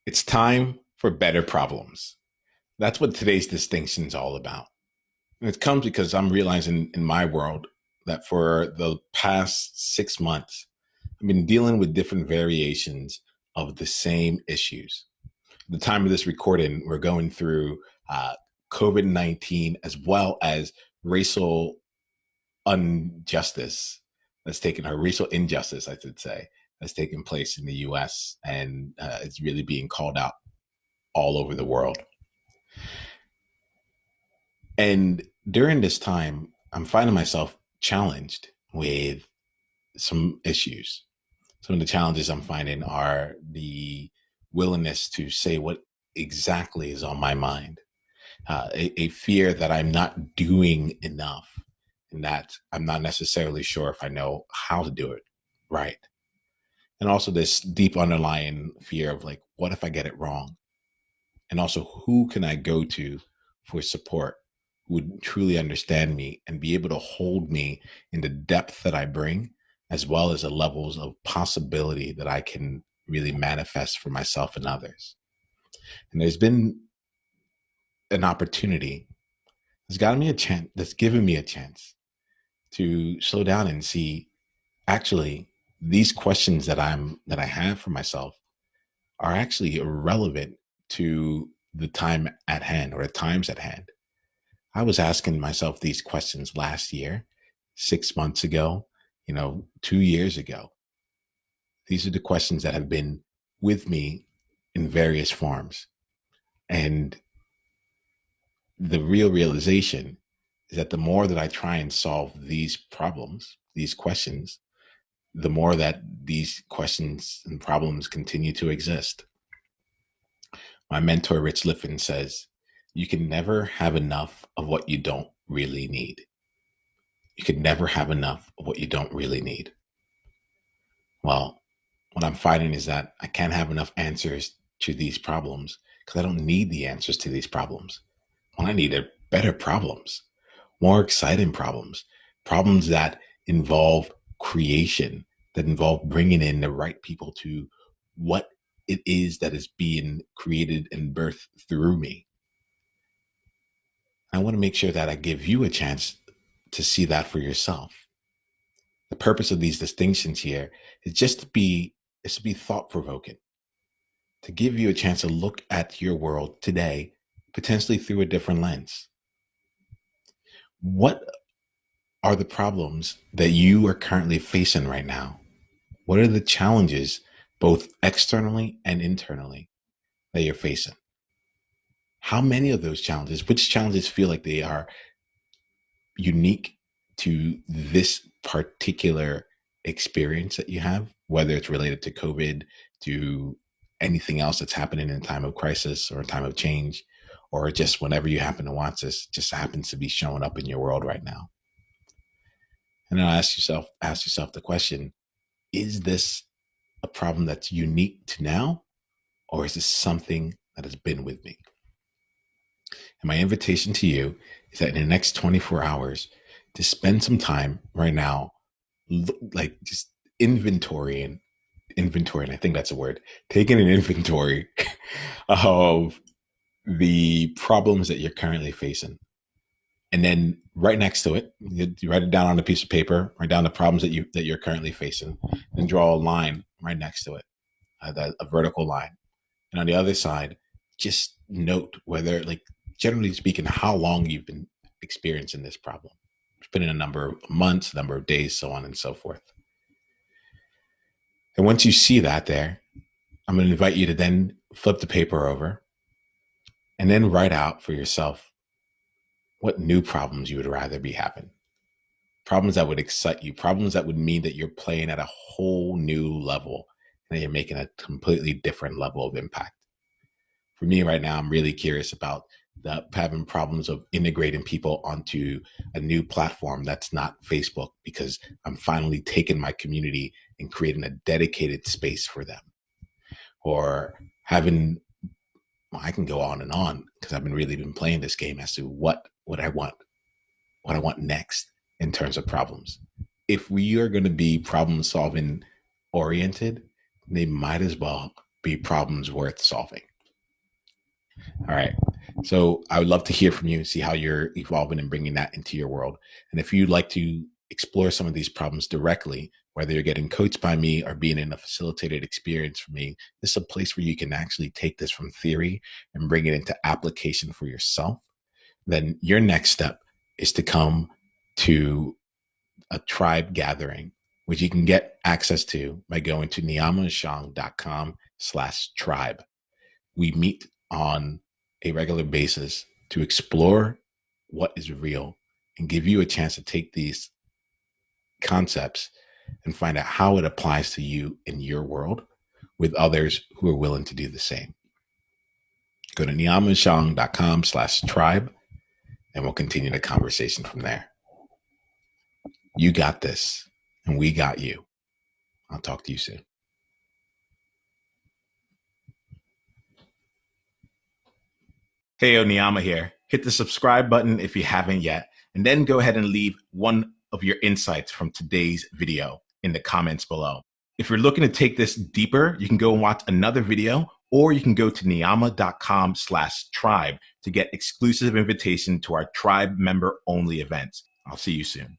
It's time for better problems. That's what today's distinction is all about. And it comes because I'm realizing in my world that for the past 6 months, I've been dealing with different variations of the same issues. At the time of this recording, we're going through uh, COVID 19 as well as racial injustice racial injustice, I should say, that's taken place in the US, and it's really being called out all over the world. And during this time, I'm finding myself challenged with some issues. Some of the challenges I'm finding are the willingness to say what exactly is on my mind, a fear that I'm not doing enough and that I'm not necessarily sure if I know how to do it right. And also this deep underlying fear of like, what if I get it wrong? And also, who can I go to for support who would truly understand me and be able to hold me in the depth that I bring, as well as the levels of possibility that I can really manifest for myself and others. And there's been an opportunity that's given me a chance to slow down and see actually these questions that I have for myself are actually irrelevant to the time at hand or the times at hand. I was asking myself these questions last year, 6 months ago, 2 years ago. These are the questions that have been with me in various forms. And the real realization is that the more that I try and solve these problems, these questions, the more that these questions and problems continue to exist. My mentor, Rich Liffen, says, you can never have enough of what you don't really need. You can never have enough of what you don't really need. Well, what I'm finding is that I can't have enough answers to these problems because I don't need the answers to these problems. What I need are better problems, more exciting problems, problems that involve creation, that involve bringing in the right people to what it is that is being created and birthed through me. I want to make sure that I give you a chance to see that for yourself. The purpose of these distinctions here is to be thought provoking, to give you a chance to look at your world today, potentially through a different lens. What are the problems that you are currently facing right now? What are the challenges, both externally and internally, that you're facing? How many of those challenges, which challenges feel like they are unique to this particular experience that you have, whether it's related to COVID, to anything else that's happening in a time of crisis or a time of change, or just whenever you happen to watch this, just happens to be showing up in your world right now. And then ask yourself the question, is this a problem that's unique to now, or is this something that has been with me? And my invitation to you is that in the next 24 hours, to spend some time right now, like just inventorying, inventorying, I think that's a word, taking an inventory of the problems that you're currently facing. And then right next to it, you write it down on a piece of paper, write down the problems that you're currently facing, and draw a line right next to it, a vertical line. And on the other side, just note whether, like, generally speaking, how long you've been experiencing this problem. It's been in a number of months, number of days, so on and so forth. And once you see that there, I'm going to invite you to then flip the paper over and then write out for yourself what new problems you would rather be having. Problems that would excite you, problems that would mean that you're playing at a whole new level and you're making a completely different level of impact. For me right now, I'm really curious about having problems of integrating people onto a new platform that's not Facebook, because I'm finally taking my community and creating a dedicated space for them. Or having, well, I can go on because I've been playing this game as to what I want next in terms of problems. If we are going to be problem solving oriented, they might as well be problems worth solving. All right. So I would love to hear from you, see how you're evolving and bringing that into your world. And if you'd like to explore some of these problems directly, whether you're getting coached by me or being in a facilitated experience for me, this is a place where you can actually take this from theory and bring it into application for yourself. Then your next step is to come to a tribe gathering, which you can get access to by going to niyamashang.com/tribe. We meet on a regular basis to explore what is real and give you a chance to take these concepts and find out how it applies to you in your world with others who are willing to do the same. Go to niyamashang.com/tribe and we'll continue the conversation from there. You got this, and we got you. I'll talk to you soon. Hey, Niyama here. Hit the subscribe button if you haven't yet, and then go ahead and leave one of your insights from today's video in the comments below. If you're looking to take this deeper, you can go and watch another video, or you can go to niyama.com/tribe to get exclusive invitation to our tribe member only events. I'll see you soon.